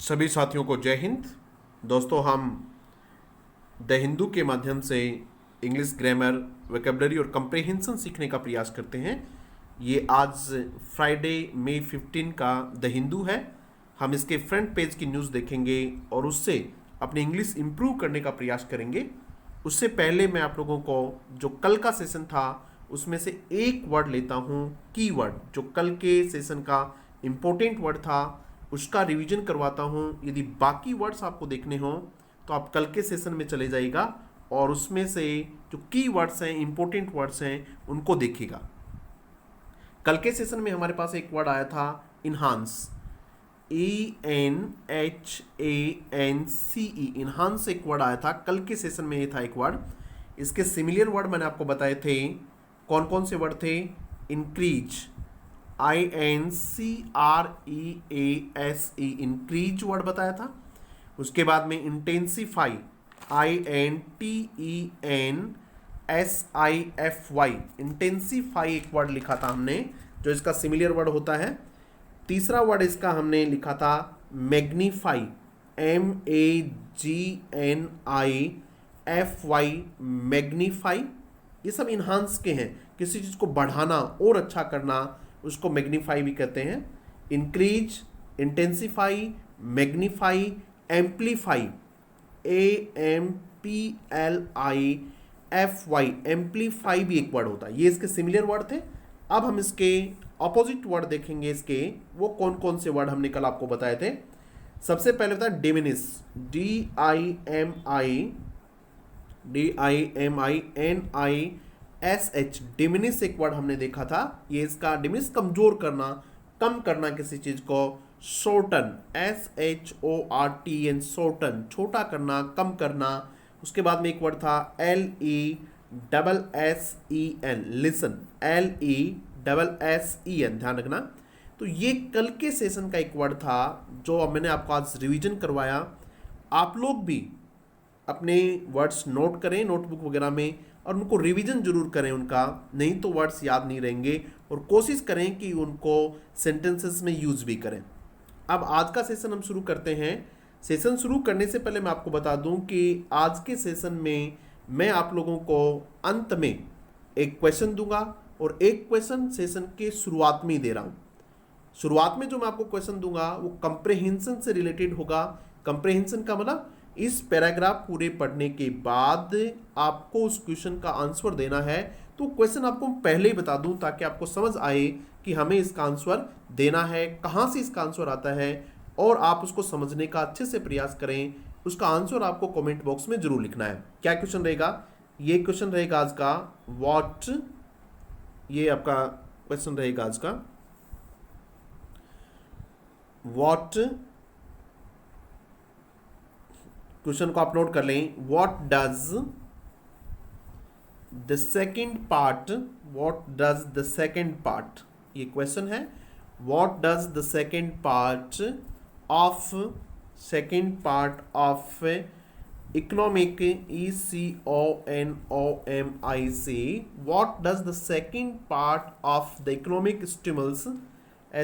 सभी साथियों को जय हिंद। दोस्तों, हम द हिंदू के माध्यम से इंग्लिश ग्रामर, वोकैबुलरी और कंप्रीहेंशन सीखने का प्रयास करते हैं। ये आज फ्राइडे मई 15 का द हिंदू है। हम इसके फ्रंट पेज की न्यूज़ देखेंगे और उससे अपनी इंग्लिश इंप्रूव करने का प्रयास करेंगे। उससे पहले मैं आप लोगों को जो कल का सेशन था उसमें से एक वर्ड लेता हूँ, कीवर्ड, जो कल के सेशन का इम्पोर्टेंट वर्ड था उसका रिवीजन करवाता हूँ। यदि बाकी वर्ड्स आपको देखने हों तो आप कल के सेशन में चले जाइएगा और उसमें से जो की वर्ड्स हैं, इंपॉर्टेंट वर्ड्स हैं, उनको देखिएगा। कल के सेशन में हमारे पास एक वर्ड आया था इन्हांस, ENHANCE, इन्हांस एक वर्ड आया था कल के सेशन में। ये था एक वर्ड। इसके सिमिलर वर्ड मैंने आपको बताए थे। कौन कौन से वर्ड थे? इंक्रीज, INCREASE, इंक्रीज वर्ड बताया था। उसके बाद में इंटेंसीफाई, INTENSIFY, इंटेंसीफाई एक वर्ड लिखा था हमने, जो इसका सिमिलर वर्ड होता है। तीसरा वर्ड इसका हमने लिखा था मैग्नीफाई, MAGNIFY, मैग्नीफाई। ये सब इन्हांस के हैं, किसी चीज़ को बढ़ाना और अच्छा करना, उसको मैग्नीफाई भी कहते हैं। Increase, intensify, magnify, amplify, AMPLIFY, amplify भी एक वर्ड होता है। ये इसके सिमिलर वर्ड थे। अब हम इसके ऑपोजिट वर्ड देखेंगे। इसके वो कौन कौन से वर्ड हमने कल आपको बताए थे। सबसे पहले था डिमिनिश, DIMINISH, डिमिनिश एक वर्ड हमने देखा था। ये इसका डिमिनिश कमजोर करना, कम करना किसी चीज को। शॉर्टन, SHORTN, शॉर्टन, छोटा करना, कम करना। उसके बाद में एक वर्ड था LESSEN, लिसन, LESSEN, ध्यान रखना। तो ये कल के सेशन का एक वर्ड था जो मैंने आपको आज रिवीजन करवाया। आप लोग भी अपने वर्ड्स नोट करें नोटबुक वगैरह में और उनको रिवीजन जरूर करें उनका, नहीं तो वर्ड्स याद नहीं रहेंगे। और कोशिश करें कि उनको सेंटेंसेस में यूज भी करें। अब आज का सेशन हम शुरू करते हैं। सेशन शुरू करने से पहले मैं आपको बता दूं कि आज के सेशन में मैं आप लोगों को अंत में एक क्वेश्चन दूंगा और एक क्वेश्चन सेशन के शुरुआत में ही दे रहा हूं। शुरुआत में जो मैं आपको क्वेश्चन दूंगा वो कंप्रीहेंशन से रिलेटेड होगा। कंप्रीहेंशन का मतलब इस पैराग्राफ पूरे पढ़ने के बाद आपको उस क्वेश्चन का आंसर देना है। तो क्वेश्चन आपको पहले ही बता दूं ताकि आपको समझ आए कि हमें इसका आंसर देना है, कहां से इसका आंसर आता है, और आप उसको समझने का अच्छे से प्रयास करें। उसका आंसर आपको कमेंट बॉक्स में जरूर लिखना है। क्या क्वेश्चन रहेगा? ये क्वेश्चन रहेगा आज का व्हाट, ये आपका क्वेश्चन रहेगा आज का व्हाट। क्वेश्चन को आप नोट कर लें। What does the second part, what does the second part, ये क्वेश्चन है। What does the second part of, second part of economic, ECONOMIC, what does the second part of the economic stimulus,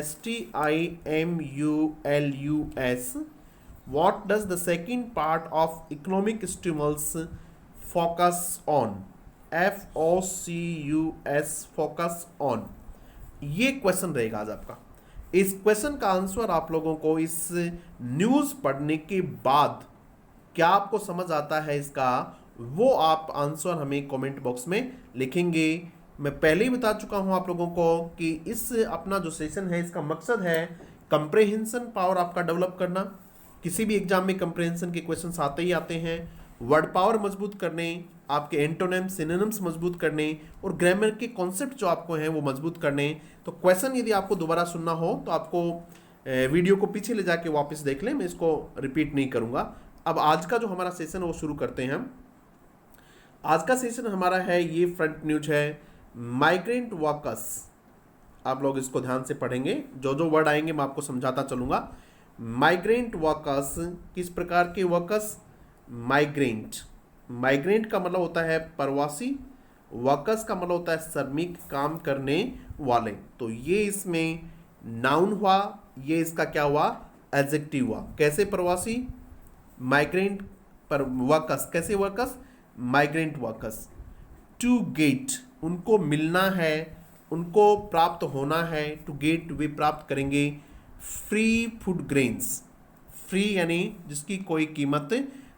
STIMULUS, what does the second part of economic stimulus focus on, FOCUS, focus on। ये question रहेगा आज आपका। इस question का answer आप लोगों को इस न्यूज पढ़ने के बाद क्या आपको समझ आता है इसका, वो आप आंसर हमें कमेंट बॉक्स में लिखेंगे। मैं पहले ही बता चुका हूं आप लोगों को कि इस अपना जो सेशन है इसका मकसद है कंप्रीहेंशन पावर आपका डेवलप करना। किसी भी एग्जाम में कंप्रीहेंशन के क्वेश्चंस आते ही आते हैं। वर्ड पावर मजबूत करने, आपके एंटोनिम्स, सिनोनिम्स मजबूत करने और ग्रामर के कॉन्सेप्ट जो आपको हैं वो मजबूत करने। तो क्वेश्चन यदि आपको दोबारा सुनना हो तो आपको वीडियो को पीछे ले जाके वापस देख लें, मैं इसको रिपीट नहीं करूंगा। अब आज का जो हमारा सेशन है वो शुरू करते हैं हम। आज का सेशन हमारा है, ये फ्रंट न्यूज है, माइग्रेंट वर्कर्स। आप लोग इसको ध्यान से पढ़ेंगे, जो जो वर्ड आएंगे मैं आपको समझाता चलूंगा। माइग्रेंट वर्कर्स, किस प्रकार के वर्कर्स? माइग्रेंट, माइग्रेंट का मतलब होता है प्रवासी, वर्कर्स का मतलब होता है श्रमिक, काम करने वाले। तो ये इसमें नाउन हुआ, ये इसका क्या हुआ? एडजेक्टिव हुआ। कैसे प्रवासी? माइग्रेंट पर वर्कर्स, कैसे workers? Migrant workers. To get, उनको मिलना है, उनको प्राप्त होना है। टू गेट, वे प्राप्त करेंगे फ्री फूड ग्रेन्स। फ्री यानी जिसकी कोई कीमत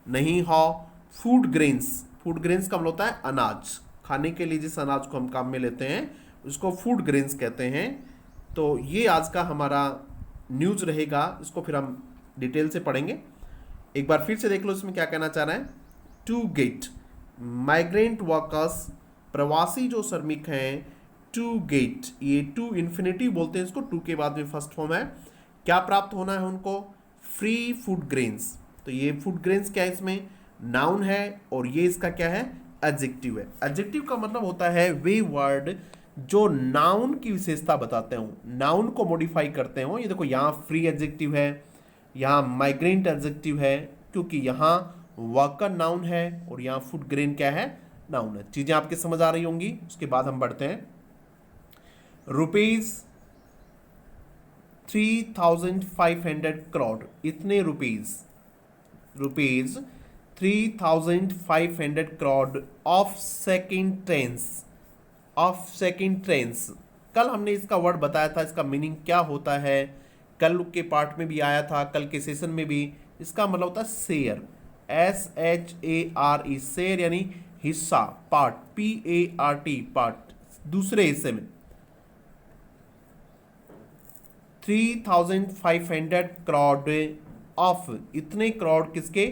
नहीं हो। फूड ग्रेन्स, फूड ग्रेन्स का मतलब होता है अनाज, खाने के लिए जिस अनाज को हम काम में लेते हैं उसको फूड ग्रेन्स कहते हैं। तो ये आज का हमारा न्यूज़ रहेगा, इसको फिर हम डिटेल से पढ़ेंगे। एक बार फिर से देख लो इसमें क्या कहना चाह रहा है। टू गेट, माइग्रेंट वर्कर्स, प्रवासी जो श्रमिक हैं, टू गेट, ये टू इन्फिनिटिव बोलते हैं इसको, टू के बाद में फर्स्ट फॉर्म है। क्या प्राप्त होना है उनको? Free food grains. तो ये फूड ग्रेन्स क्या है? इसमें नाउन है और ये इसका क्या है? एडजेक्टिव है। एडजेक्टिव का मतलब होता है वे वर्ड जो नाउन की विशेषता बताते हो, नाउन को मॉडिफाई करते हो। ये देखो यहाँ फ्री एडजेक्टिव है, यहाँ माइग्रेंट एडजेक्टिव है, क्योंकि यहाँ वर्कर नाउन है और यहाँ फूड ग्रेन क्या है? नाउन है। चीजें आपके समझ आ रही होंगी। उसके बाद हम बढ़ते हैं। रुपीज 3,500 करोड़, इतने rupees 3,500 crore of second tranche. कल हमने इसका वर्ड बताया था, इसका मीनिंग क्या होता है, कल के पार्ट में भी आया था, कल के सेशन में भी। इसका मतलब होता है शेयर, SHARE, शेयर यानी हिस्सा, पार्ट, PART, पार्ट, दूसरे हिस्से में। 3,500 करोड़ ऑफ, इतने करोड़ किसके?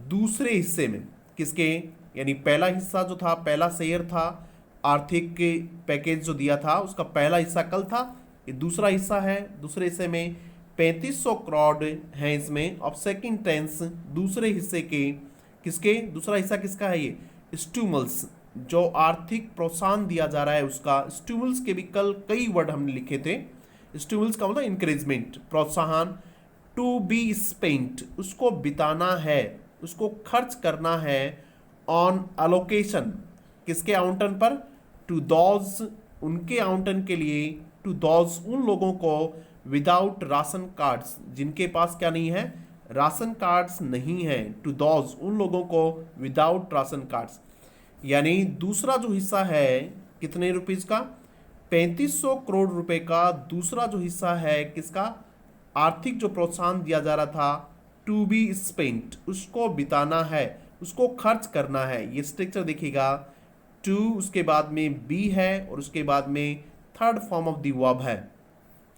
दूसरे हिस्से में। किसके? यानी पहला हिस्सा जो था, पहला शेयर था, आर्थिक पैकेज जो दिया था उसका पहला हिस्सा कल था, ये दूसरा हिस्सा है। दूसरे हिस्से में 3,500 करोड़ हैं इसमें ऑफ सेकंड टेंस, दूसरे हिस्से के। किसके? दूसरा हिस्सा किसका है? ये स्टिमुल्स, जो आर्थिक प्रोत्साहन दिया जा रहा है उसका। स्टिमुल्स के भी कल कई वर्ड हमने लिखे थे। स्टिमुल्स का मतलब इंकरेजमेंट, प्रोत्साहन। टू बी स्पेंट, उसको बिताना है, उसको खर्च करना है। ऑन अलोकेशन, किसके आवंटन पर? टू दोज, उनके आवंटन के लिए। टू दोज, उन लोगों को। विदाउट राशन कार्ड्स, जिनके पास क्या नहीं है? राशन कार्ड्स नहीं है। टू दोज, उन लोगों को विदाउट राशन कार्ड्स। यानी दूसरा जो हिस्सा है कितने रुपीज का? 3,500 करोड़ रुपए का दूसरा जो हिस्सा है किसका? आर्थिक जो प्रोत्साहन दिया जा रहा था, टू बी स्पेंट, उसको बिताना है, उसको खर्च करना है। ये स्ट्रक्चर देखिएगा, टू, उसके बाद में बी है और उसके बाद में third form of the verb है।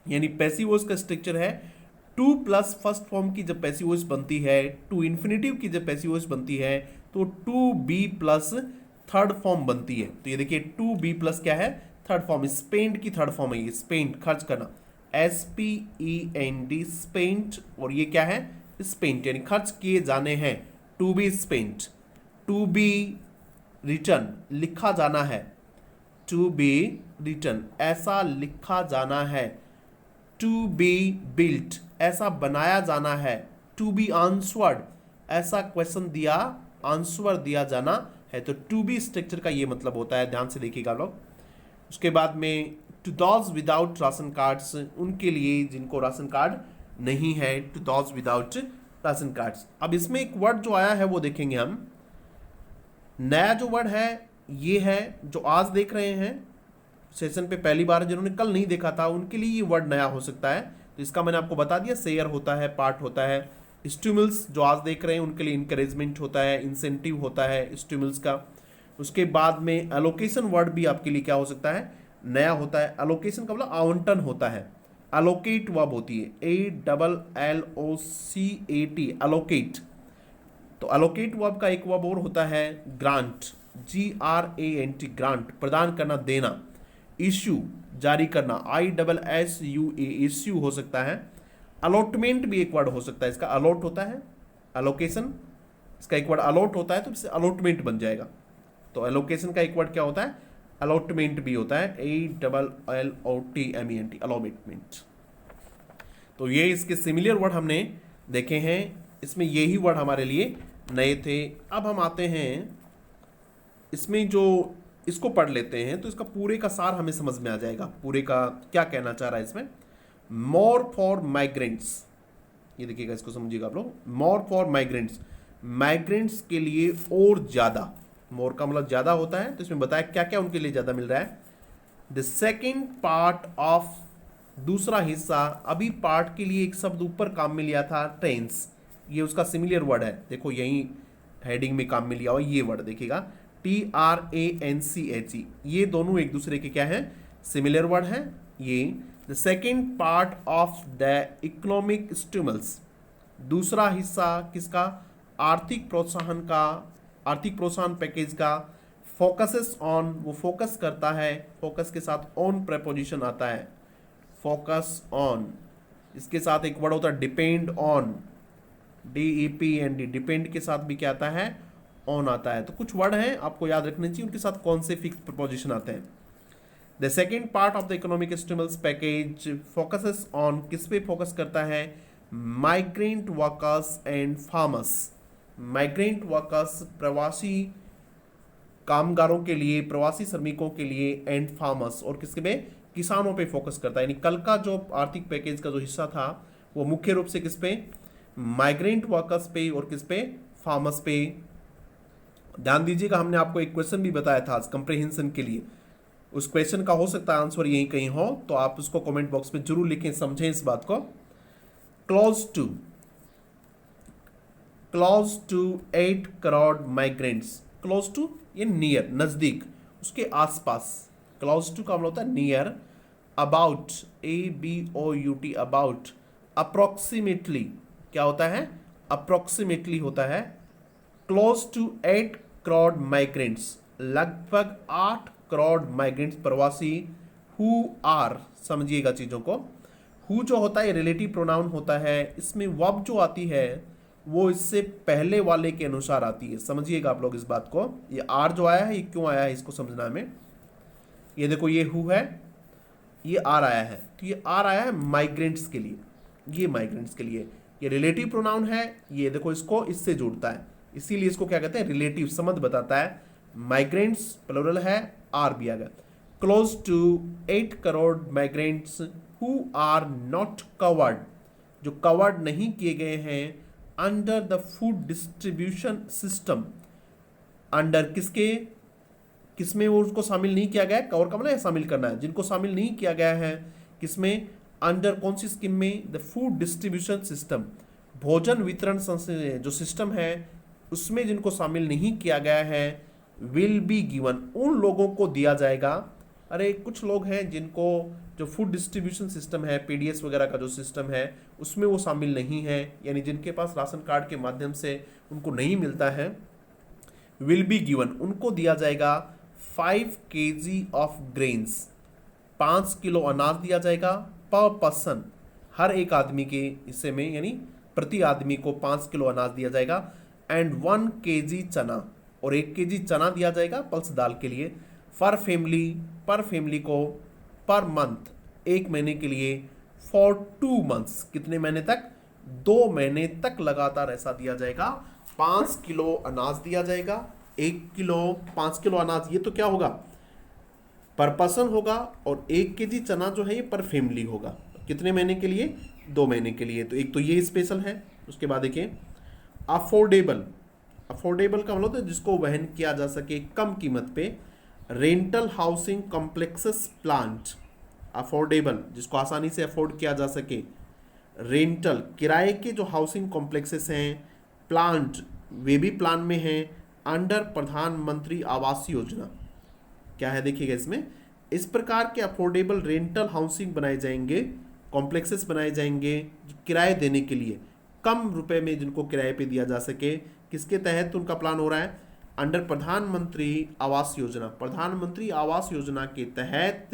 यानी पैसिव वॉइस का स्ट्रक्चर है। टू प्लस फर्स्ट फॉर्म की जब पैसिव वॉइस बनती है, टू इन्फिनिटिव की जब पैसिव वॉइस बनती है, तो to be plus third form बनती है। तो ये देखिए टू बी प्लस क्या है? Third form. स्पेंट की थर्ड फॉर्म है ये, स्पेंट, खर्च करना, SPENT, स्पेंट। और ये क्या है? स्पेंट, यानी खर्च किए जाने हैं। To be spent. To be return, लिखा जाना है। टू बी रिटर्न, ऐसा लिखा जाना है। टू बी बिल्ट, ऐसा बनाया जाना है। टू बी आंसवर्ड, ऐसा क्वेश्चन दिया, आंसर दिया जाना है। तो टू बी स्ट्रक्चर का ये मतलब होता है, ध्यान से देखिएगा लोग। उसके बाद में to those without ration cards, उनके लिए जिनको राशन कार्ड नहीं है। To those without ration cards. अब इसमें एक वर्ड जो आया है वो देखेंगे हम। नया जो वर्ड है ये है, जो आज देख रहे हैं सेशन पे पहली बार, जिन्होंने कल नहीं देखा था उनके लिए ये वर्ड नया हो सकता है। तो इसका मैंने आपको बता दिया, शेयर होता है, पार्ट होता है। स्टिमुल्स जो आज देख रहे हैं उनके लिए इंकरेजमेंट होता है, इंसेंटिव होता है स्टिमुल्स का। उसके बाद में एलोकेशन वर्ड भी आपके लिए क्या हो सकता है? नया होता है। एलोकेशन का मतलब आवंटन होता है। अलोकेट वर्ब होती है, ALLOCAT, अलोकेट। तो अलोकेट वर्ब का एक वर्ब और होता है ग्रांट, GRANT, ग्रांट, प्रदान करना, देना। इश्यू, जारी करना, ISSUA, इश्यू हो सकता है। अलॉटमेंट भी एक वर्ड हो सकता है इसका, अलॉट होता है, अलोकेशन, इसका एक वर्ड अलॉट होता है तो इससे अलॉटमेंट बन जाएगा। तो एलोकेशन का एक वर्ड क्या होता है? अलॉटमेंट भी होता है, ALLOTMENT, अलॉटमेंट। तो ये इसके सिमिलर वर्ड हमने देखे हैं, इसमें यही वर्ड हमारे लिए नए थे। अब हम आते हैं इसमें, जो इसको पढ़ लेते हैं तो इसका पूरे का सार हमें समझ में आ जाएगा, पूरे का क्या कहना चाह रहा है इसमें। मोर फॉर माइग्रेंट्स, ये देखिएगा, इसको समझिएगा आप लोग। मोर फॉर माइग्रेंट्स, माइग्रेंट्स के लिए और ज़्यादा, मोर का मतलब ज़्यादा होता है, तो इसमें बताया क्या क्या उनके लिए ज़्यादा मिल रहा है। द सेकेंड पार्ट ऑफ, दूसरा हिस्सा, अभी पार्ट के लिए एक शब्द ऊपर काम में लिया था ट्रेन्स, ये उसका सिमिलर वर्ड है, देखो यही हेडिंग में काम में लिया हुआ ये वर्ड देखिएगा, TRANCHE, ये दोनों एक दूसरे के क्या है, सिमिलर वर्ड है ये। The second part of the economic stimulus, दूसरा हिस्सा किसका, आर्थिक प्रोत्साहन का, आर्थिक प्रोत्साहन पैकेज का। फोकसेस ऑन, वो फोकस करता है, फोकस के साथ ऑन प्रपोजिशन आता है, फोकस ऑन, इसके साथ एक वर्ड होता है डिपेंड ऑन, DEPEND, डिपेंड के साथ भी क्या आता है, ऑन आता है। तो कुछ वर्ड हैं आपको याद रखने चाहिए, उनके साथ कौन से फिक्स प्रपोजिशन आते हैं। The second part of the economic stimulus package focuses on, किस पे फोकस करता है, migrant workers and farmers, migrant workers प्रवासी कामगारों के लिए, प्रवासी श्रमिकों के लिए, एंड फार्मर्स, और किसके पे, किसानों पे फोकस करता है। यानी कल का जो आर्थिक पैकेज का जो हिस्सा था वो मुख्य रूप से किस पे, माइग्रेंट वर्कर्स पे और किस पे, फार्मर्स पे। ध्यान दीजिएगा, हमने आपको एक क्वेश्चन भी बताया था आज कंप्रीहेंशन के लिए, उस क्वेश्चन का हो सकता है आंसर यहीं कहीं हो, तो आप उसको कमेंट बॉक्स में जरूर लिखें, समझें इस बात को। Close to 8 crore migrants, close to ये नियर, नजदीक, उसके आसपास, क्लोज टू का मतलब होता है near, about, ABOUT, about, approximately, क्या होता है, अप्रोक्सीमेटली होता है। क्लोज टू 8 करोड़ माइग्रेंट्स, लगभग 8 करोड़ माइग्रेंट्स, प्रवासी, हु आर, समझिएगा चीजों को, हु जो होता है रिलेटिव प्रोनाउन होता है, इसमें वर्ब जो आती है वो इससे पहले वाले के अनुसार आती है, समझिएगा आप लोग इस बात को। ये आर जो आया है ये क्यों आया है इसको समझना हमें। ये देखो ये हु है, ये आर आया है, तो ये आर आया है माइग्रेंट्स के लिए, ये माइग्रेंट्स के लिए, ये रिलेटिव प्रोनाउन है, ये देखो इसको इससे जोड़ता है, इसीलिए इसको क्या कहते हैं, रिलेटिव संबंध बताता है। माइग्रेंट्स प्लुरल है, आर भी आ गया। Close to 8 crore migrants who are not covered, जो कवर्ड नहीं किए गए हैं, under the food distribution system, under किसके, किसमें वो उसको शामिल नहीं किया गया है, कवर का मतलब है शामिल करना है, जिनको शामिल नहीं किया गया है किसमें, अंडर कौन सी स्कीम में, द फूड डिस्ट्रीब्यूशन सिस्टम, भोजन वितरण जो सिस्टम है उसमें जिनको शामिल नहीं किया गया है, विल बी गिवन, उन लोगों को दिया जाएगा। अरे कुछ लोग हैं जिनको जो फूड डिस्ट्रीब्यूशन सिस्टम है, PDS वगैरह का जो सिस्टम है उसमें वो शामिल नहीं है, यानी जिनके पास राशन कार्ड के माध्यम से उनको नहीं मिलता है, विल बी गिवन, उनको दिया जाएगा 5 kg ऑफ ग्रेन्स, 5 किलो अनाज दिया जाएगा, पर पर्सन, हर एक आदमी के हिस्से में, यानी प्रति आदमी को 5 किलो अनाज दिया जाएगा, एंड 1 kg चना, और 1 kg चना दिया जाएगा पल्स दाल के लिए, पर फैमिली को, पर मंथ, एक महीने के लिए, फॉर 2 months, कितने महीने तक, 2 महीने तक लगातार ऐसा दिया जाएगा। 5 किलो अनाज दिया जाएगा, 1 किलो, 5 किलो अनाज, ये तो क्या होगा, पर पर्सन होगा, और 1 kg चना जो है ये पर फैमिली होगा, कितने महीने के लिए, 2 महीने के लिए। तो एक तो ये स्पेशल है। उसके बाद देखिए अफोर्डेबल, अफोर्डेबल का मतलब है जिसको वहन किया जा सके कम कीमत पे, rental housing complexes plant, affordable जिसको आसानी से अफोर्ड किया जा सके, रेंटल किराए के जो हाउसिंग कॉम्प्लेक्सेस हैं, प्लांट वे भी प्लान में हैं, अंडर प्रधानमंत्री आवास योजना, क्या है देखिएगा इसमें, इस प्रकार के अफोर्डेबल रेंटल हाउसिंग बनाए जाएंगे, कॉम्प्लेक्सेस बनाए जाएंगे किराए देने के लिए, कम रुपए में जिनको किराए पे दिया जा सके। किसके तहत उनका प्लान हो रहा है, अंडर प्रधानमंत्री आवास योजना, प्रधानमंत्री आवास योजना के तहत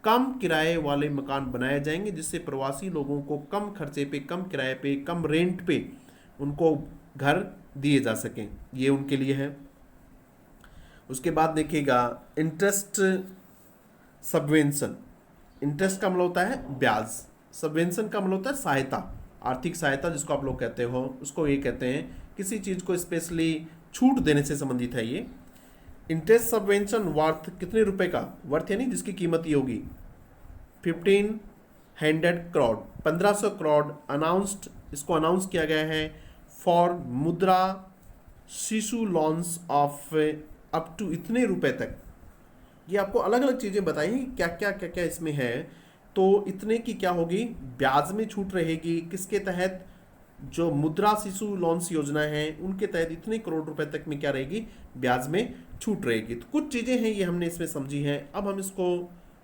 कम किराए वाले मकान बनाए जाएंगे, जिससे प्रवासी लोगों को कम खर्चे पे, कम किराए पे, कम रेंट पे उनको घर दिए जा सकें, ये उनके लिए है। उसके बाद देखिएगा इंटरेस्ट सबवेंशन, इंटरेस्ट का मतलब होता है ब्याज, सबवेंशन का मतलब होता है सहायता, आर्थिक सहायता जिसको आप लोग कहते हो, उसको ये कहते हैं किसी चीज़ को स्पेशली छूट देने से संबंधित है ये। इंटरेस्ट सबवेंशन वर्थ कितने रुपए का, वर्थ यानी जिसकी कीमत ये होगी 1500 करोड़, 1500 करोड़ अनाउंस्ड, इसको अनाउंस किया गया है फॉर मुद्रा शिशु लोन्स ऑफ अप टू इतने रुपए तक। ये आपको अलग अलग चीज़ें बताई क्या क्या क्या क्या इसमें है। तो इतने की क्या होगी, ब्याज में छूट रहेगी, किसके तहत, जो मुद्रा शिशु लोन्स योजना है उनके तहत इतने करोड़ रुपए तक में क्या रहेगी, ब्याज में छूट रहेगी। तो कुछ चीज़ें हैं ये हमने इसमें समझी हैं। अब हम इसको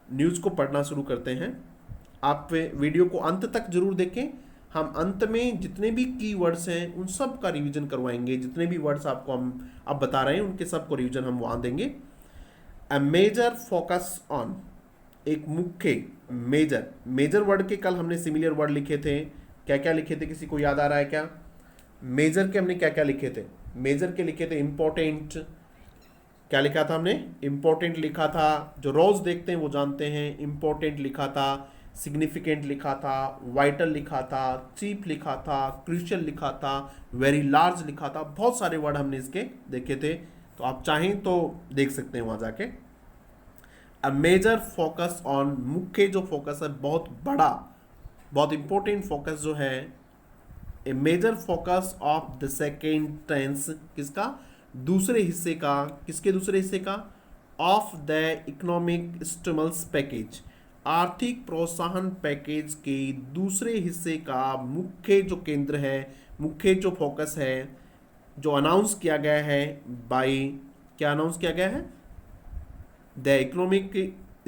न्यूज़ को पढ़ना शुरू करते हैं। आप वीडियो को अंत तक जरूर देखें। हम अंत में जितने भी की वर्ड्स हैं उन सब का रिवीजन करवाएंगे। जितने भी वर्ड्स आपको हम अब बता रहे हैं उनके सब को रिवीजन हम वहाँ देंगे। अ मेजर फोकस ऑन, एक मुख्य, मेजर वर्ड के कल हमने सिमिलर वर्ड लिखे थे। क्या क्या लिखे थे, किसी को याद आ रहा है क्या? मेजर के हमने क्या क्या लिखे थे? मेजर के लिखे थे इम्पोर्टेंट, क्या लिखा था हमने? इम्पोर्टेंट लिखा था, जो रोज देखते हैं वो जानते हैं। इम्पोर्टेंट लिखा था, सिग्निफिकेंट लिखा था, वाइटल लिखा था, चीप लिखा था, क्रूशियल लिखा था, वेरी लार्ज लिखा था। बहुत सारे वर्ड हमने इसके देखे थे, तो आप चाहें तो देख सकते हैं वहाँ जाके। अ मेजर फोकस ऑन, मुख्य जो फोकस है, बहुत बड़ा, बहुत इंपॉर्टेंट फोकस जो है। A major focus of the second tense, किसका? दूसरे हिस्से का। किसके दूसरे हिस्से का? Of the economic stimulus package, आर्थिक प्रोत्साहन पैकेज के दूसरे हिस्से का मुख्य जो केंद्र है, मुख्य जो फोकस है, जो अनाउंस किया गया है बाय, क्या अनाउंस किया गया है? The economic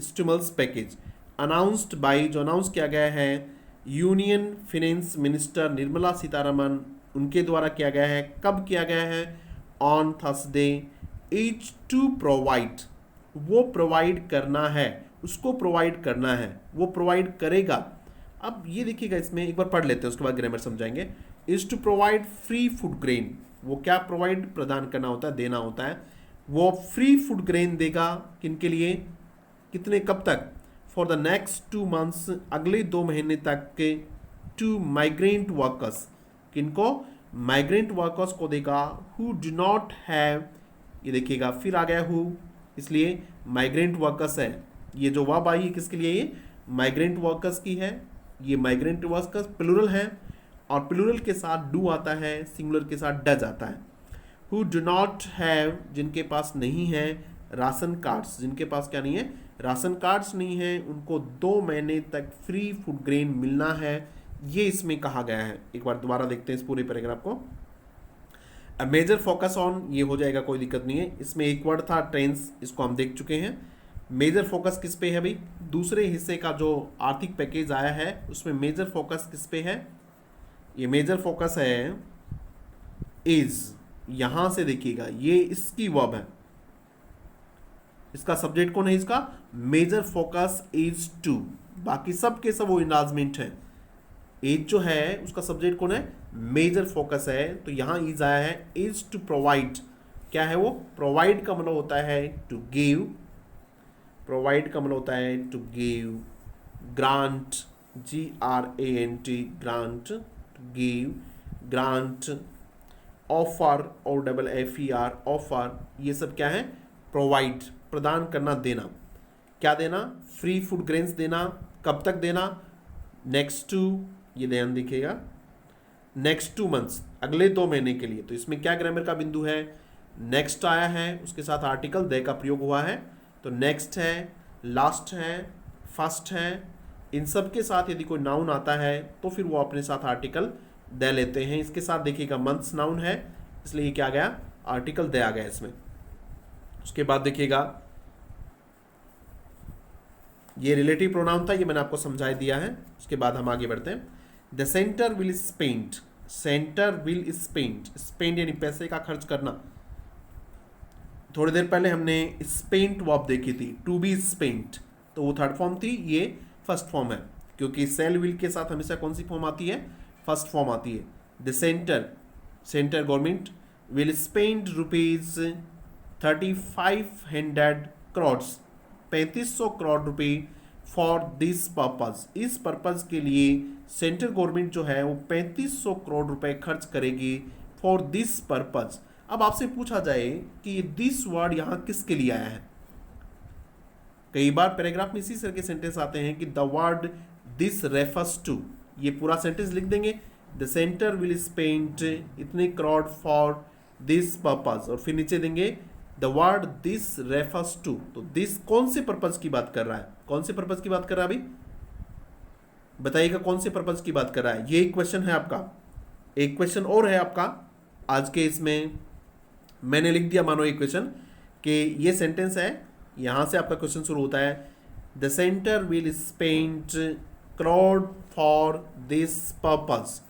stimulus package announced by, जो अनाउंस किया गया है union finance minister Nirmala Sitharaman, उनके द्वारा किया गया है। कब किया गया है? On Thursday. Is to provide, वो प्रोवाइड करना है, उसको प्रोवाइड करना है, वो प्रोवाइड करेगा। अब ये देखिएगा, इसमें एक बार पढ़ लेते हैं, उसके बाद ग्रामर समझाएंगे। Is to provide free food grain, वो क्या प्रोवाइड, प्रदान करना होता है, देना होता है। वो फ्री फूड ग्रेन देगा, किनके लिए, कितने, कब तक? फॉर द नेक्स्ट 2 months, अगले 2 महीने तक के। टू माइग्रेंट वर्कर्स, किनको? माइग्रेंट वर्कर्स को देगा। हु डू नॉट हैव, ये देखिएगा फिर आ गया हु, इसलिए माइग्रेंट वर्कर्स है। ये जो वर्ब आई है किसके लिए? ये माइग्रेंट वर्कर्स की है। ये माइग्रेंट वर्कर्स प्लूरल है, और प्लूरल के साथ डू आता है, सिंगुलर के साथ डज आता है। हु डू नॉट हैव, जिनके पास नहीं है राशन कार्ड्स, जिनके पास क्या नहीं है, राशन कार्ड्स नहीं है, उनको 2 महीने तक फ्री फूड ग्रेन मिलना है। ये इसमें कहा गया है। एक बार दोबारा देखते हैं इस पूरे पैराग्राफ को। अ मेजर फोकस ऑन, ये हो जाएगा, कोई दिक्कत नहीं है। इसमें एक वर्ड था टेंस, इसको हम देख चुके हैं। मेजर फोकस किस पे है भाई? दूसरे हिस्से का जो आर्थिक पैकेज आया है उसमें मेजर फोकस किस पे है? ये मेजर फोकस है इज, यहां से देखिएगा ये इसकी वर्ब है, इसका सब्जेक्ट कौन है? इसका मेजर फोकस इज टू, बाकी सब के सब वो इनलार्जमेंट है। एज जो है उसका सब्जेक्ट कौन है? मेजर फोकस है। तो यहां इज आया है, इज टू प्रोवाइड, क्या है वो? प्रोवाइड का मतलब होता है टू गिव, प्रोवाइड का मतलब होता है to give, grant, GRANT, grant, to give, grant, offer, OFFER, offer, ये सब क्या है? प्रोवाइड, प्रदान करना, देना। क्या देना? फ्री फूड ग्रेन्स देना। कब तक देना? नेक्स्ट टू, ये ध्यान दिखेगा, नेक्स्ट 2 months, अगले 2 महीने के लिए। तो इसमें क्या ग्रामर का बिंदु है? नेक्स्ट आया है, उसके साथ आर्टिकल दे का प्रयोग हुआ है। तो नेक्स्ट है, लास्ट है, फर्स्ट है, इन सब के साथ यदि कोई नाउन आता है तो फिर वो अपने साथ आर्टिकल दे लेते हैं। इसके साथ देखिएगा मंथ्स नाउन है, इसलिए ये क्या गया? आर्टिकल दे आ गया इसमें। उसके बाद देखिएगा ये रिलेटिव प्रोनाउन था, ये मैंने आपको समझा दिया है। उसके बाद हम आगे बढ़ते हैं। The centre will spend, centre will spend, spend यानी पैसे का खर्च करना। थोड़ी देर पहले हमने स्पेंट वर्ब देखी थी, टू बी स्पेंट, तो वो थर्ड फॉर्म थी, ये फर्स्ट फॉर्म है, क्योंकि सेल विल के साथ हमेशा कौन सी फॉर्म आती है? फर्स्ट फॉर्म आती है। The centre, centre government will spend rupees 3500 crore, 3500 crore रुपए फॉर दिस पर्पज, इस पर्पज के लिए सेंट्रल गवर्नमेंट जो है वो 3500 करोड़ रुपए खर्च करेगी फॉर दिस पर्पज। अब आपसे पूछा जाए कि ये दिस वर्ड यहाँ किसके लिए आया है? कई बार पैराग्राफ में इसी तरह के सेंटेंस आते हैं कि the word this refers to, ये पूरा सेंटेंस लिख देंगे, द सेंटर विल स्पेंड इतने करोड़ फॉर दिस पर्पज, और फिर नीचे देंगे the word this refers to. तो दिस कौन से पर्पज की बात कर रहा है, कौन से पर्पज की बात कर रहा है अभी बताइएगा, कौन से पर्पज की बात कर रहा है। ये एक क्वेश्चन है आपका। एक क्वेश्चन और है आपका आज के इसमें, मैंने लिख दिया मानो एक क्वेश्चन कि ये सेंटेंस है, यहां से आपका क्वेश्चन शुरू होता है, the centre will spend crore for this purpose.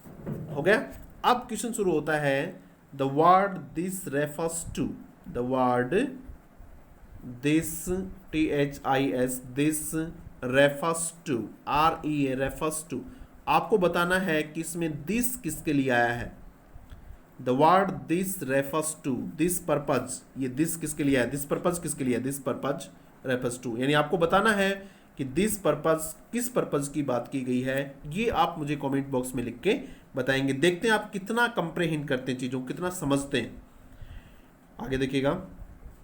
हो गया। अब क्वेश्चन शुरू होता है, the word this refers to, the word this THIS this refers to, REA refers to. आपको बताना है कि इसमें दिस किसके लिए आया है। The word this refers to, this purpose, ये दिस किसके लिए है, दिस पर्पज किसके लिए है, दिस पर्पज रेफर्स टू। यानी आपको बताना है कि दिस पर्पज किस पर्पज की बात की गई है। ये आप मुझे कमेंट बॉक्स में लिख के बताएंगे। देखते हैं आप कितना कंप्रेहेंड करते हैं चीज़ों को, कितना समझते हैं। आगे देखिएगा,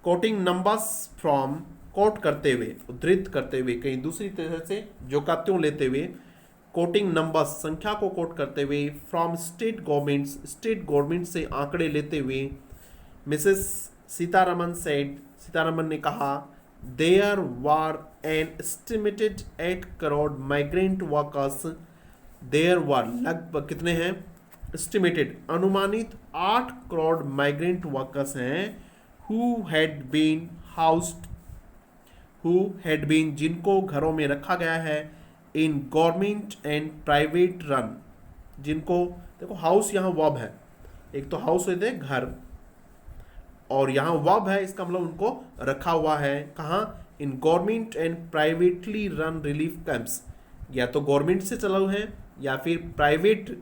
कोटिंग नंबर्स फ्रॉम, कोट करते हुए, उद्धृत करते हुए, कहीं दूसरी तरह से जो का त्यों लेते हुए, कोटिंग नंबर्स संख्या को कोट करते हुए, from state governments, state government से आंकड़े लेते हुए, मिसेस सीतारमन सेड, सीतारमन ने कहा, there were an estimated 8 crore migrant workers, there were लगभग कितने हैं, एस्टिमेटेड अनुमानित 8 करोड़ माइग्रेंट वर्कर्स हैं, who had been housed, who had been जिनको घरों में रखा गया है, in government and private run, जिनको देखो हाउस यहाँ वर्ब है, एक तो हाउस होते हैं घर, और यहाँ वर्ब है, इसका मतलब उनको रखा हुआ है कहाँ, इन government and privately run relief camps, या तो गवर्नमेंट से चला हुए हैं या फिर प्राइवेट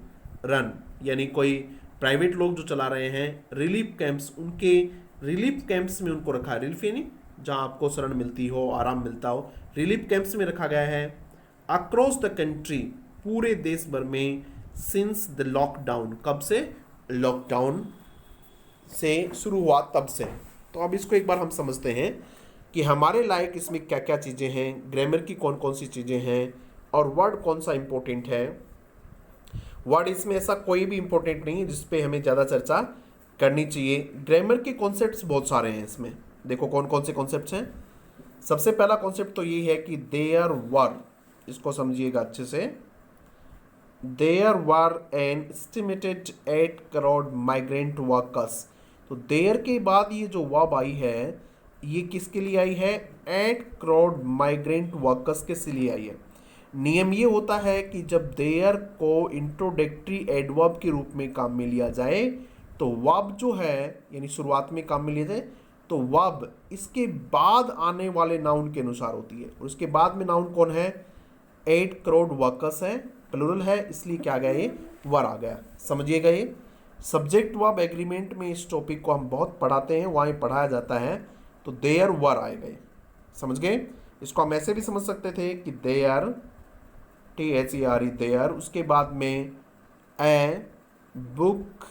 रन, यानी कोई प्राइवेट लोग जो चला रहे हैं रिलीफ कैंप्स, उनके रिलीफ कैंप्स में उनको रखा है। रिलीफ यानी जहाँ आपको शरण मिलती हो, आराम मिलता हो, रिलीफ कैंप्स में रखा गया है। अक्रॉस द कंट्री, पूरे देश भर में, सिंस द लॉकडाउन, कब से, लॉकडाउन से शुरू हुआ तब से। तो अब इसको एक बार हम समझते हैं कि हमारे लायक इसमें क्या क्या चीज़ें हैं, ग्रामर की कौन कौन सी चीज़ें हैं, और वर्ड कौन सा इंपॉर्टेंट है। वर्ड इसमें ऐसा कोई भी इंपॉर्टेंट नहीं है जिस पे हमें ज़्यादा चर्चा करनी चाहिए। ग्रामर के कॉन्सेप्ट्स बहुत सारे हैं इसमें, देखो कौन कौन से कॉन्सेप्ट्स हैं। सबसे पहला कॉन्सेप्ट तो ये है कि देयर वर, इसको समझिएगा अच्छे से, there were an estimated 8 crore migrant workers. तो देयर के बाद ये जो वर्ब आई है, ये किसके लिए आई है, 8 करोड़ माइग्रेंट वर्कर्स के लिए आई है। नियम ये होता है कि जब देयर को इंट्रोडक्टरी एडवर्ब के रूप में काम में लिया जाए, तो वर्ब जो है यानी शुरुआत में काम में लिया जाए, तो वर्ब इसके बाद आने वाले नाउन के अनुसार होती है, और उसके बाद में नाउन कौन है, 8 करोड़ वर्कर्स है, प्लूरल है, इसलिए क्या आ गया, ये वर आ गया। समझिएगा, ये सब्जेक्ट वर्ब एग्रीमेंट में इस टॉपिक को हम बहुत पढ़ाते हैं, वहाँ पढ़ाया जाता है, तो देयर वर आएगा। समझ गए। इसको हम ऐसे भी समझ सकते थे कि देयर, THERE देयर, उसके बाद में a book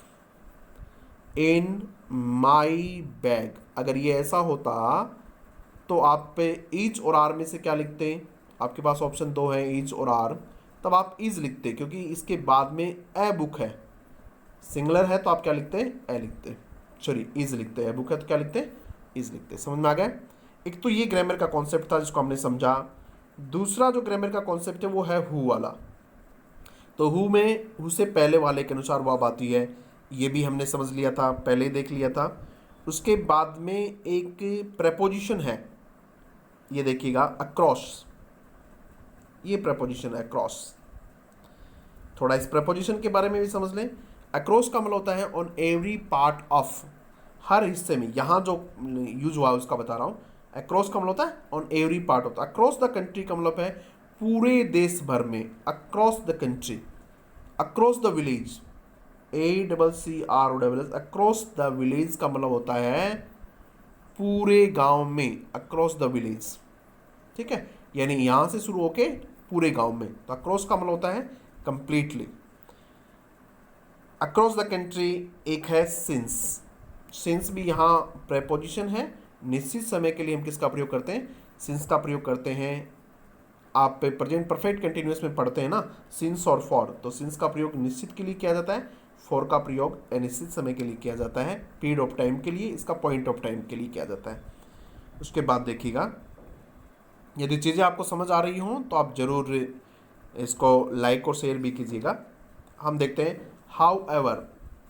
in my bag. अगर ये ऐसा होता तो आप पे ईच और आर में से क्या लिखते, आपके पास ऑप्शन 2 है, ईच और आर, तब आप इज लिखते, क्योंकि इसके बाद में ए बुक है, सिंगुलर है, तो आप क्या लिखते हैं, ए लिखते, सॉरी इज लिखते हैं, बुक है तो क्या लिखते हैं, इज लिखते। समझ में आ गया। एक तो ये ग्रामर का कॉन्सेप्ट था जिसको हमने समझा। दूसरा जो ग्रामर का कॉन्सेप्ट है वो है हु वाला। तो हु में हु से पहले वाले के अनुसार वर्ब आती है, ये भी हमने समझ लिया था, पहले देख लिया था। उसके बाद में एक प्रेपोजिशन है, ये देखिएगा अक्रॉस, ये प्रेपोजिशन है अक्रॉस। थोड़ा इस प्रेपोजिशन के बारे में भी समझ लें। अक्रॉस का मतलब होता है ऑन एवरी पार्ट ऑफ, हर हिस्से में, यहाँ जो यूज हुआ है उसका बता रहा हूँ। अक्रॉस का मतलब होता है ऑन एवरी पार्ट होता है। अक्रॉस द कंट्री का मतलब है पूरे देश भर में, across the country. Across the village, ACCROSS, across the village का मतलब होता है पूरे गांव में, अक्रॉस द विलेज, ठीक है, यानी यहां से शुरू होके पूरे गांव में। तो अक्रॉस का मतलब होता है कंप्लीटली। अक्रॉस द कंट्री एक है सिंस, सिंस भी यहाँ प्रेपोजिशन है। निश्चित समय के लिए हम किसका प्रयोग करते हैं, सिंस का प्रयोग करते हैं आप प्रेजेंट परफेक्ट कंटिन्यूअस में पढ़ते हैं ना सिंस और फॉर, तो सिंस का प्रयोग निश्चित के लिए किया जाता है, फॉर का प्रयोग अनिश्चित समय के लिए किया जाता है, पीरियड ऑफ टाइम के लिए, इसका पॉइंट ऑफ टाइम के लिए किया जाता है। उसके बाद देखिएगा, यदि चीज़ें आपको समझ आ रही हों तो आप ज़रूर इसको लाइक और शेयर भी कीजिएगा। हम देखते हैं हाउ एवर,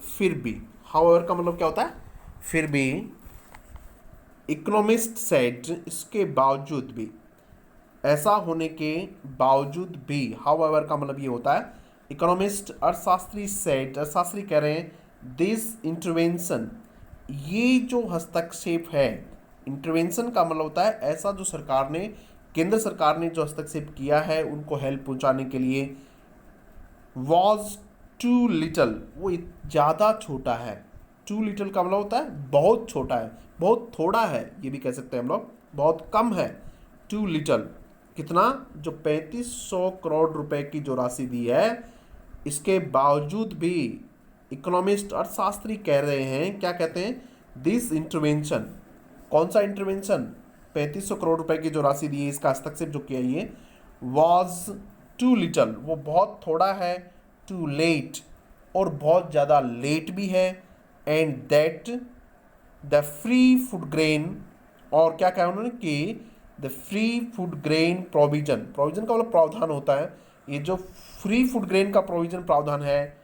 फिर भी। हाउ एवर का मतलब क्या होता है? फिर भी। इकोनॉमिस्ट सेड, इसके बावजूद भी, ऐसा होने के बावजूद भी। हाउ एवर का मतलब ये होता है, इकोनॉमिस्ट अर्थशास्त्री सेड, अर्थशास्त्री कह रहे हैं दिस इंटरवेंशन, ये जो हस्तक्षेप है, इंटरवेंशन का मतलब होता है ऐसा जो सरकार ने, केंद्र सरकार ने जो हस्तक्षेप किया है उनको हेल्प पहुंचाने के लिए, वॉज टू लिटल, वो ज़्यादा छोटा है। टू लिटल का मतलब होता है बहुत छोटा है, बहुत थोड़ा है, ये भी कह सकते हैं हम लोग, बहुत कम है। टू लिटल कितना? जो 3500 करोड़ रुपए की जो राशि दी है, इसके बावजूद भी इकोनॉमिस्ट अर्थशास्त्री कह रहे हैं, क्या कहते हैं? दिस इंटरवेंशन, कौन सा इंटरवेंशन? 3500 करोड़ रुपए की जो राशि दी है, इसका हस्तक्षेप जो किया ये, वॉज टू लिटल, वो बहुत थोड़ा है, टू लेट, और बहुत ज़्यादा लेट भी है, and that the free food grain, और क्या कहा उन्होंने कि the free food grain provision, provision का मतलब प्रावधान होता है, ये जो फ्री फूड ग्रेन का प्रोविजन प्रावधान है,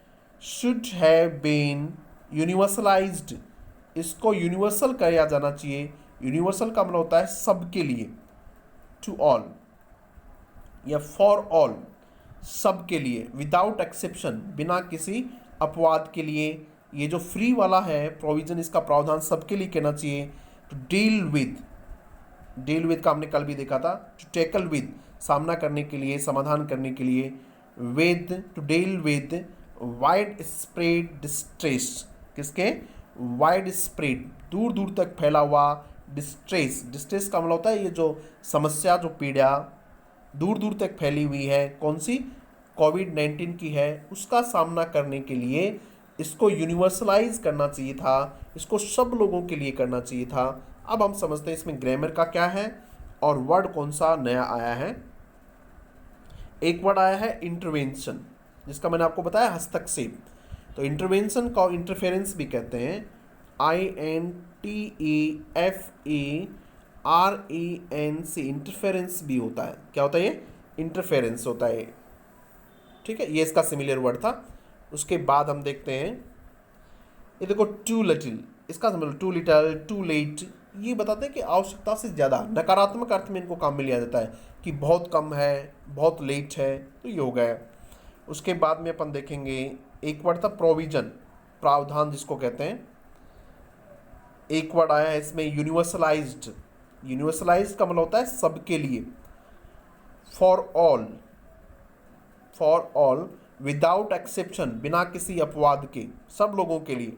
शुड हैव बीन यूनिवर्सलाइज्ड, इसको यूनिवर्सल किया जाना चाहिए। यूनिवर्सल का मतलब होता है सबके लिए, टू ऑल या फॉर ऑल, सबके लिए, विदाउट एक्सेप्शन, बिना किसी अपवाद के लिए। ये जो फ्री वाला है प्रोविजन, इसका प्रावधान सबके लिए कहना चाहिए। To deal with, deal with का हमने कल भी देखा था, टू टेकल विद, सामना करने के लिए, समाधान करने के लिए, with, to deal with widespread distress, किसके? वाइड स्प्रेड, दूर दूर तक फैला हुआ, डिस्ट्रेस, डिस्ट्रेस का मतलब होता है ये जो समस्या, जो पीड़ा दूर दूर तक फैली हुई है, कौन सी? कोविड-19 की है, उसका सामना करने के लिए इसको यूनिवर्सलाइज करना चाहिए था, इसको सब लोगों के लिए करना चाहिए था। अब हम समझते हैं इसमें ग्रामर का क्या है और वर्ड कौन सा नया आया है। एक वर्ड आया है इंटरवेंशन, जिसका मैंने आपको बताया हस्तक्षेप। तो इंटरवेंशन को इंटरफेरेंस भी कहते हैं, INTERFERENC, इंटरफेरेंस भी होता है। क्या होता है ये? इंटरफेरेंस होता है, ठीक है, ये इसका सिमिलर वर्ड था। उसके बाद हम देखते हैं, ये देखो टू लिटिल, इसका मतलब टू लिटल, टू लेट, ये बताते हैं कि आवश्यकता से ज़्यादा, नकारात्मक अर्थ में इनको काम में लिया जाता है कि बहुत कम है, बहुत लेट है, तो ये हो गया। उसके बाद में अपन देखेंगे एक वर्ड था प्रोविजन, प्रावधान जिसको कहते हैं। एक वर्ड आया है इसमें यूनिवर्सलाइज्ड, यूनिवर्सलाइज्ड का मतलब होता है सबके लिए, for all, for all, without exception, बिना किसी अपवाद के, सब लोगों के लिए।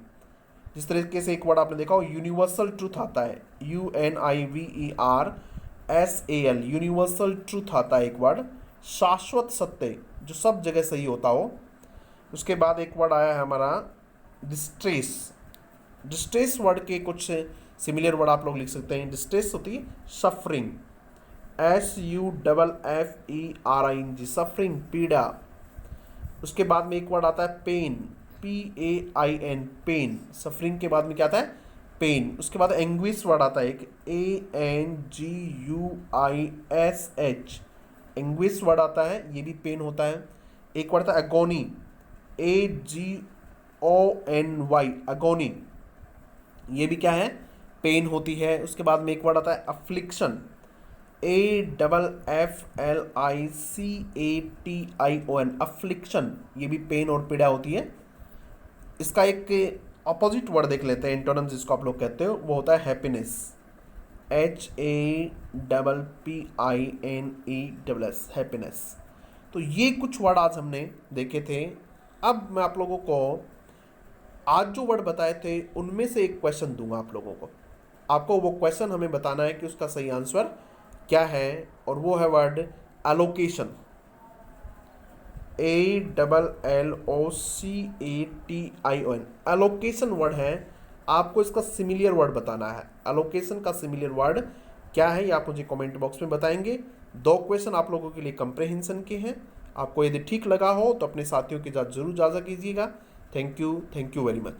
जिस तरीके से एक वर्ड आपने देखा हो यूनिवर्सल ट्रूथ आता है, UNIVERSAL, यूनिवर्सल ट्रूथ आता है एक वर्ड, शाश्वत सत्य, जो सब जगह सही होता हो। उसके बाद एक वर्ड आया है हमारा डिस्ट्रेस, डिस्ट्रेस वर्ड के कुछ सिमिलर वर्ड आप लोग लिख सकते हैं। डिस्ट्रेस होती है सफरिंग, SUFFERING, सफरिंग, पीड़ा। उसके बाद में एक वर्ड आता है पेन, PAIN, पेन, सफरिंग के बाद में क्या आता है? पेन। उसके बाद एंग्विश वर्ड आता है एक, ANGUISH, एंग्विश वर्ड आता है, ये भी पेन होता है। एक वर्ड था एगोनी, AGONY, एगोनी, ये भी क्या है? पेन होती है। उसके बाद में एक वर्ड आता है अफ्लिक्शन, AFFLICATION, अफ्लिक्शन, ये भी पेन और पीड़ा होती है। इसका एक अपोजिट वर्ड देख लेते हैं, एंटोनिम्स जिसको आप लोग कहते हो, वो होता है हैप्पीनेस, HAPPINESS, हैप्पीनेस। तो ये कुछ वर्ड आज हमने देखे थे। अब मैं आप लोगों को आज जो वर्ड बताए थे उनमें से एक क्वेश्चन दूंगा आप लोगों को। आपको वो क्वेश्चन हमें बताना है कि उसका सही आंसर क्या है, और वो है word allocation, ALLOCATION, allocation word है। आपको इसका सिमिलर वर्ड बताना है। एलोकेशन का सिमिलर वर्ड क्या है ये आप मुझे कमेंट बॉक्स में बताएंगे। 2 क्वेश्चन आप लोगों के लिए कंप्रेहेंशन के हैं। आपको यदि ठीक लगा हो तो अपने साथियों के साथ जरूर साझा कीजिएगा। Thank you very much.